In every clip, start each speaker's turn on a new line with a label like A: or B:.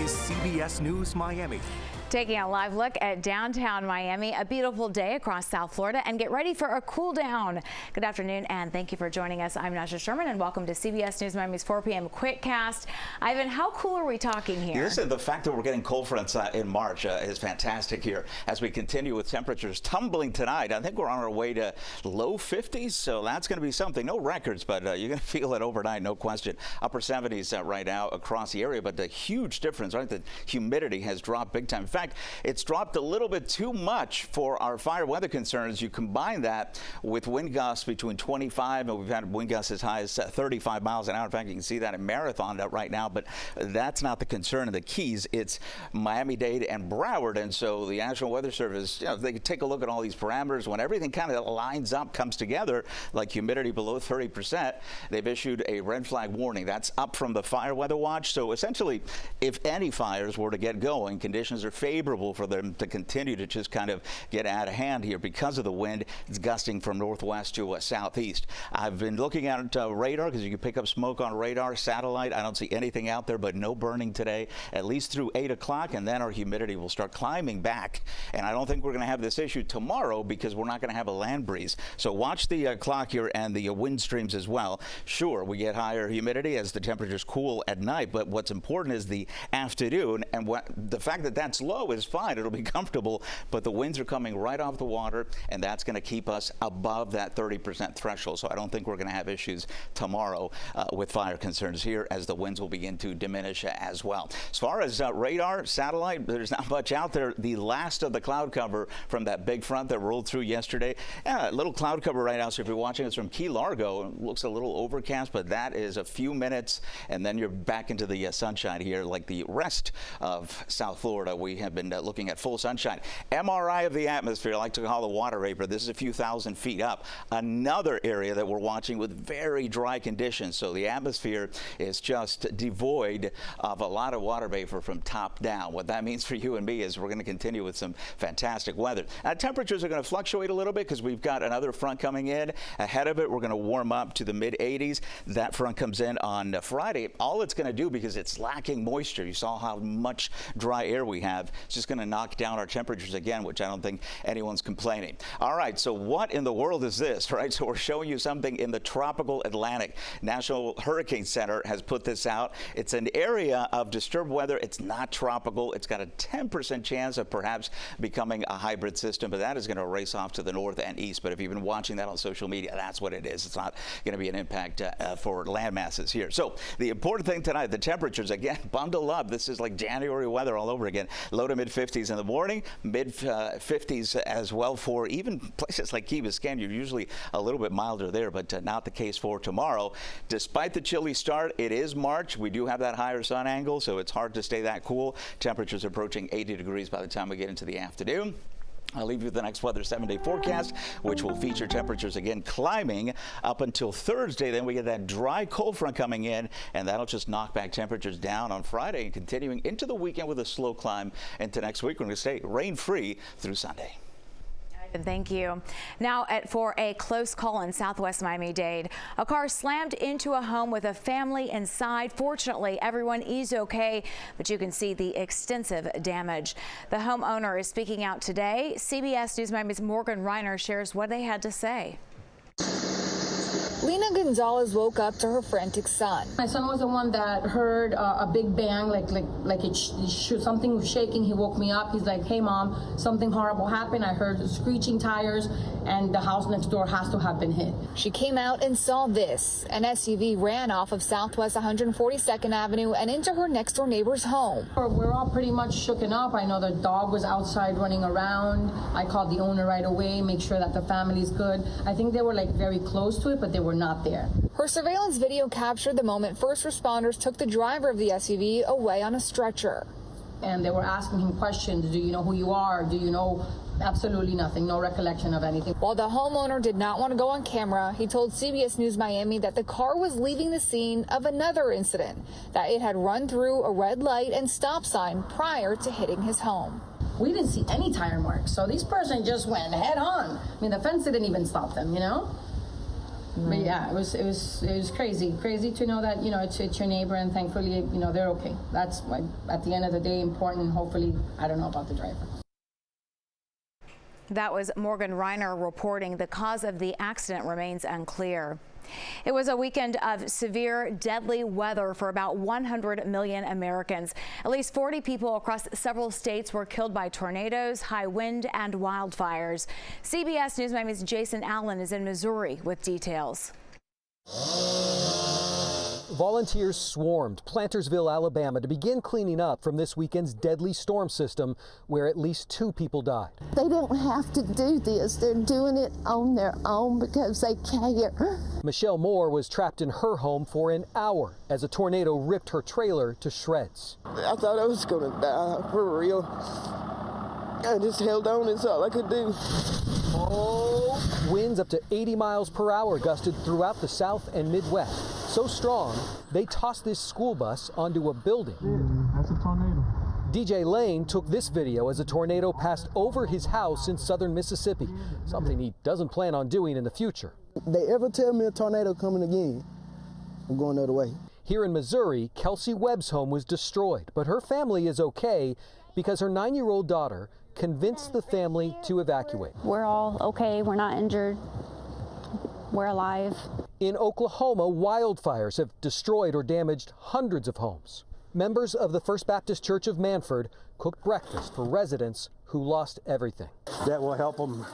A: is CBS News Miami.
B: Taking a live look at downtown Miami, a beautiful day across South Florida, and get ready for a cool down. Good afternoon, and thank you for joining us. I'm Nasha Sherman, and welcome to CBS News Miami's 4 p.m. Quickcast. Ivan, how cool are we talking here?
C: Listen, the fact that we're getting cold fronts in March is fantastic here as we continue with temperatures tumbling tonight. I think we're on our way to low 50s, so that's going to be something. No records, but you're going to feel it overnight, no question. Upper 70s right now across the area, but the huge difference, right? The humidity has dropped big time. In fact, it's dropped a little bit too much for our fire weather concerns. You combine that with wind gusts between 25 and we've had wind gusts as high as 35 miles an hour. In fact, you can see that in Marathon right now, but that's not the concern of the Keys. It's Miami-Dade and Broward. And so the National Weather Service, they can take a look at all these parameters. When everything kind of lines up, comes together, like humidity below 30%, they've issued a red flag warning. That's up from the fire weather watch. So essentially, if any fires were to get going, conditions are favorable for them to continue to just kind of get out of hand here because of the wind. It's gusting from northwest to southeast. I've been looking at radar because you can pick up smoke on radar, satellite. I don't see anything out there, but no burning today, at least through 8 o'clock, and then our humidity will start climbing back. And I don't think we're going to have this issue tomorrow because we're not going to have a land breeze. So watch the clock here and the wind streams as well. Sure, we get higher humidity as the temperatures cool at night, but what's important is the afternoon, and the fact that that's low is fine. It'll be comfortable, but the winds are coming right off the water, and that's going to keep us above that 30% threshold. So I don't think we're going to have issues tomorrow with fire concerns here as the winds will begin to diminish as well. As far as radar, satellite, there's not much out there. The last of the cloud cover from that big front that rolled through yesterday. Yeah, a little cloud cover right now. So if you're watching us from Key Largo, it looks a little overcast, but that is a few minutes, and then you're back into the sunshine here like the rest of South Florida. We have been looking at full sunshine. MRI of the atmosphere, I like to call the water vapor. This is a few thousand feet up. Another area that we're watching with very dry conditions. So the atmosphere is just devoid of a lot of water vapor from top down. What that means for you and me is we're going to continue with some fantastic weather. Temperatures are going to fluctuate a little bit because we've got another front coming in. Ahead of it, we're going to warm up to the mid 80s. That front comes in on Friday. All it's going to do, because it's lacking moisture, you saw how much dry air we have, it's just going to knock down our temperatures again, which I don't think anyone's complaining. All right, so what in the world is this, right? So we're showing you something in the tropical Atlantic. National Hurricane Center has put this out. It's an area of disturbed weather. It's not tropical. It's got a 10% chance of perhaps becoming a hybrid system, but that is going to race off to the north and east. But if you've been watching that on social media, that's what it is. It's not going to be an impact for land masses here. So the important thing tonight, the temperatures, again, bundle up. This is like January weather all over again. Low to mid 50s in the morning, mid 50s as well for even places like Key Biscayne. You're usually a little bit milder there, but not the case for tomorrow. Despite the chilly start, it is March. We do have that higher sun angle, so it's hard to stay that cool. Temperatures approaching 80 degrees by the time we get into the afternoon. I'll leave you with the next weather 7-day forecast, which will feature temperatures again climbing up until Thursday. Then we get that dry cold front coming in, and that'll just knock back temperatures down on Friday and continuing into the weekend with a slow climb into next week. We're going to stay rain-free through Sunday.
B: Thank you. Now, for a close call in Southwest Miami-Dade, a car slammed into a home with a family inside. Fortunately, everyone is okay, but you can see the extensive damage. The homeowner is speaking out today. CBS News Miami's Morgan Reiner shares what they had to say.
D: Lena Gonzalez woke up to her frantic son.
E: My son was the one that heard a big bang, something was shaking. He woke me up. He's like, "Hey, Mom, something horrible happened. I heard screeching tires, and the house next door has to have been hit."
D: She came out and saw this. An SUV ran off of Southwest 142nd Avenue and into her next door neighbor's home.
E: We're all pretty much shooken up. I know the dog was outside running around. I called the owner right away, make sure that the family's good. I think they were very close to it, but they were not there.
D: Her surveillance video captured the moment first responders took the driver of the SUV away on a stretcher.
E: And they were asking him questions. Do you know who you are? Do you know? Absolutely nothing. No recollection of anything.
D: While the homeowner did not want to go on camera, he told CBS News Miami that the car was leaving the scene of another incident, that it had run through a red light and stop sign prior to hitting his home.
E: We didn't see any tire marks, so this person just went head on. I mean, the fence didn't even stop them, you know? But yeah, it was crazy to know that, you know, it's your neighbor, and thankfully, you know, they're okay. That's what, at the end of the day, important. Hopefully, I don't know about the driver.
B: That was Morgan Reiner reporting. The cause of the accident remains unclear. It was a weekend of severe, deadly weather for about 100 million Americans. At least 40 people across several states were killed by tornadoes, high wind, and wildfires. CBS News Miami's Jason Allen is in Missouri with details.
F: Volunteers swarmed Plantersville, Alabama to begin cleaning up from this weekend's deadly storm system where at least 2 people died.
G: They don't have to do this. They're doing it on their own because they care.
F: Michelle Moore was trapped in her home for an hour as a tornado ripped her trailer to shreds.
G: I thought I was going to die, for real. I just held on. It's all I could do.
F: Oh, winds up to 80 miles per hour gusted throughout the South and Midwest. So strong, they tossed this school bus onto a building.
H: Yeah, that's a tornado.
F: DJ Lane took this video as a tornado passed over his house in southern Mississippi, something he doesn't plan on doing in the future.
I: If they ever tell me a tornado coming again, I'm going the other way.
F: Here in Missouri, Kelsey Webb's home was destroyed, but her family is okay because her 9-year-old daughter convinced the family to evacuate.
J: We're all okay. We're not injured. We're alive.
F: In Oklahoma, wildfires have destroyed or damaged hundreds of homes. Members of the First Baptist Church of Manford cooked breakfast for residents who lost everything.
H: That will help them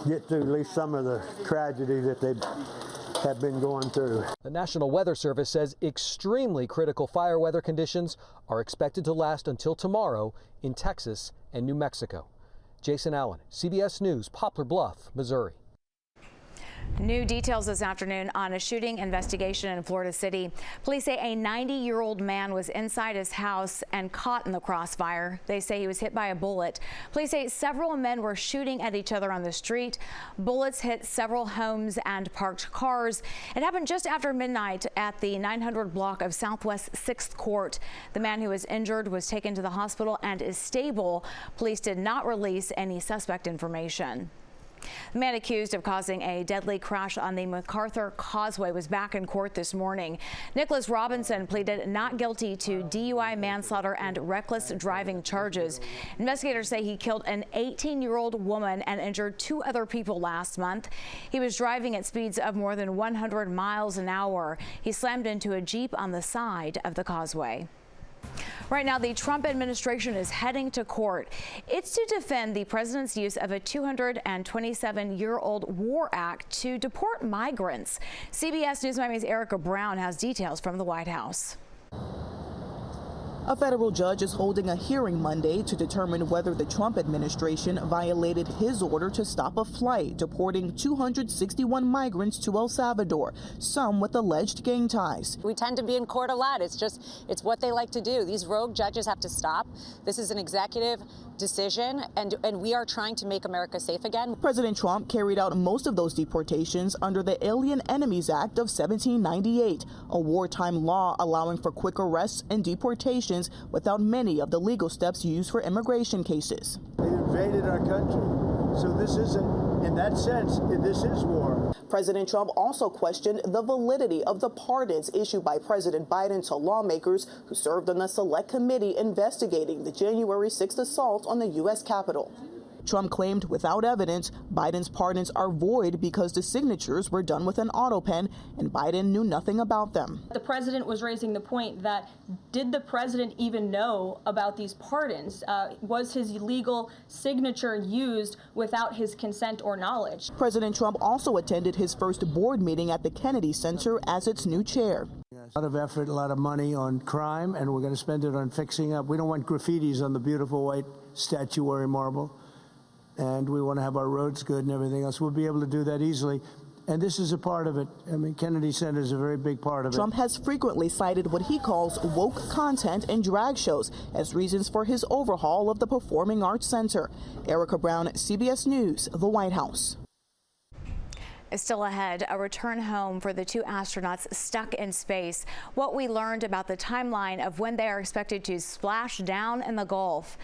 H: get through at least some of the tragedy that they have been going through.
F: The National Weather Service says extremely critical fire weather conditions are expected to last until tomorrow in Texas and New Mexico. Jason Allen, CBS News, Poplar Bluff, Missouri.
B: New details this afternoon on a shooting investigation in Florida City. Police say a 90-year-old man was inside his house and caught in the crossfire. They say he was hit by a bullet. Police say several men were shooting at each other on the street. Bullets hit several homes and parked cars. It happened just after midnight at the 900 block of Southwest 6th Court. The man who was injured was taken to the hospital and is stable. Police did not release any suspect information. The man accused of causing a deadly crash on the MacArthur Causeway was back in court this morning. Nicholas Robinson pleaded not guilty to DUI, manslaughter, and reckless driving charges. Investigators say he killed an 18-year-old woman and injured 2 other people last month. He was driving at speeds of more than 100 miles an hour. He slammed into a Jeep on the side of the causeway. Right now, the Trump administration is heading to court. It's to defend the president's use of a 227-year-old war act to deport migrants. CBS News Miami's Erica Brown has details from the White House.
K: A federal judge is holding a hearing Monday to determine whether the Trump administration violated his order to stop a flight deporting 261 migrants to El Salvador, some with alleged gang ties.
L: We tend to be in court a lot. It's what they like to do. These rogue judges have to stop. This is an executive decision, and we are trying to make America safe again.
K: President Trump carried out most of those deportations under the Alien Enemies Act of 1798, a wartime law allowing for quick arrests and deportations without many of the legal steps used for immigration cases.
H: They invaded our country, so this isn't, in that sense, this is war.
K: President Trump also questioned the validity of the pardons issued by President Biden to lawmakers who served on the select committee investigating the January 6th assault on the U.S. Capitol. Trump claimed without evidence Biden's pardons are void because the signatures were done with an auto pen and Biden knew nothing about them.
M: The president was raising the point that did the president even know about these pardons? Was his legal signature used without his consent or knowledge?
K: President Trump also attended his first board meeting at the Kennedy Center as its new chair.
H: A lot of effort, a lot of money on crime, and we're going to spend it on fixing up. We don't want graffitis on the beautiful white statuary marble. And we want to have our roads good and everything else. We'll be able to do that easily. And this is a part of it. I mean, Kennedy Center is a very big part of it.
K: Trump has frequently cited what he calls woke content in drag shows as reasons for his overhaul of the Performing Arts Center. Erica Brown, CBS News, the White House.
B: Still ahead, a return home for the 2 astronauts stuck in space. What we learned about the timeline of when they are expected to splash down in the Gulf.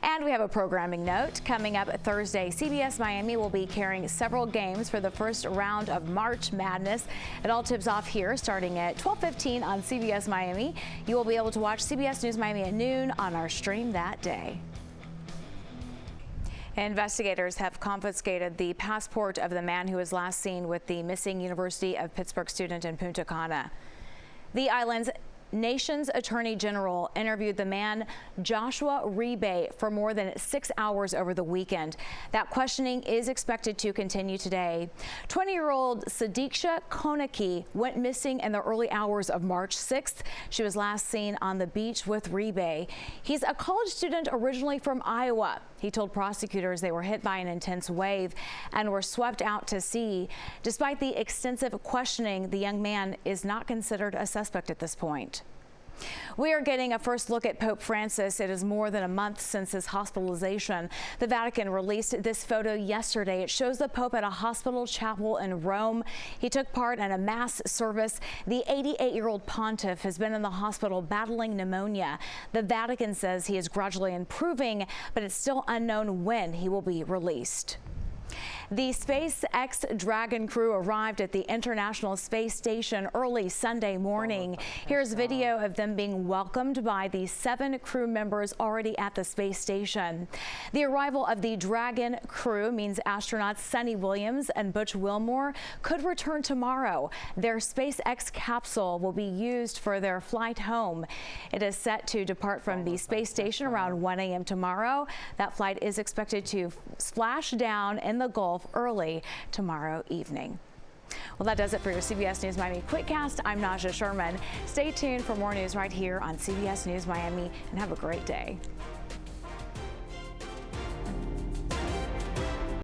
B: And we have a programming note. Coming up Thursday, CBS Miami will be carrying several games for the first round of March Madness. It all tips off here starting at 12:15 on CBS Miami. You will be able to watch CBS News Miami at noon on our stream that day. Investigators have confiscated the passport of the man who was last seen with the missing University of Pittsburg student in Punta Cana. The island's nation's attorney general interviewed the man Joshua Rebay for more than 6 hours over the weekend. That questioning is expected to continue today. 20-year-old Sadiksha Konaki went missing in the early hours of March 6th. She was last seen on the beach with Rebay. He's a college student originally from Iowa. He told prosecutors they were hit by an intense wave and were swept out to sea. Despite the extensive questioning, the young man is not considered a suspect at this point. We are getting a first look at Pope Francis. It is more than a month since his hospitalization. The Vatican released this photo yesterday. It shows the Pope at a hospital chapel in Rome. He took part in a mass service. The 88-year-old pontiff has been in the hospital battling pneumonia. The Vatican says he is gradually improving, but it's still unknown when he will be released. The SpaceX Dragon crew arrived at the International Space Station early Sunday morning. Here's video of them being welcomed by the 7 crew members already at the space station. The arrival of the Dragon crew means astronauts Sunny Williams and Butch Wilmore could return tomorrow. Their SpaceX capsule will be used for their flight home. It is set to depart from the space station around 1 a.m. tomorrow. That flight is expected to splash down in the Gulf early tomorrow evening. Well, that does it for your CBS News Miami Quickcast. I'm Naja Sherman. Stay tuned for more news right here on CBS News Miami, and have a great day.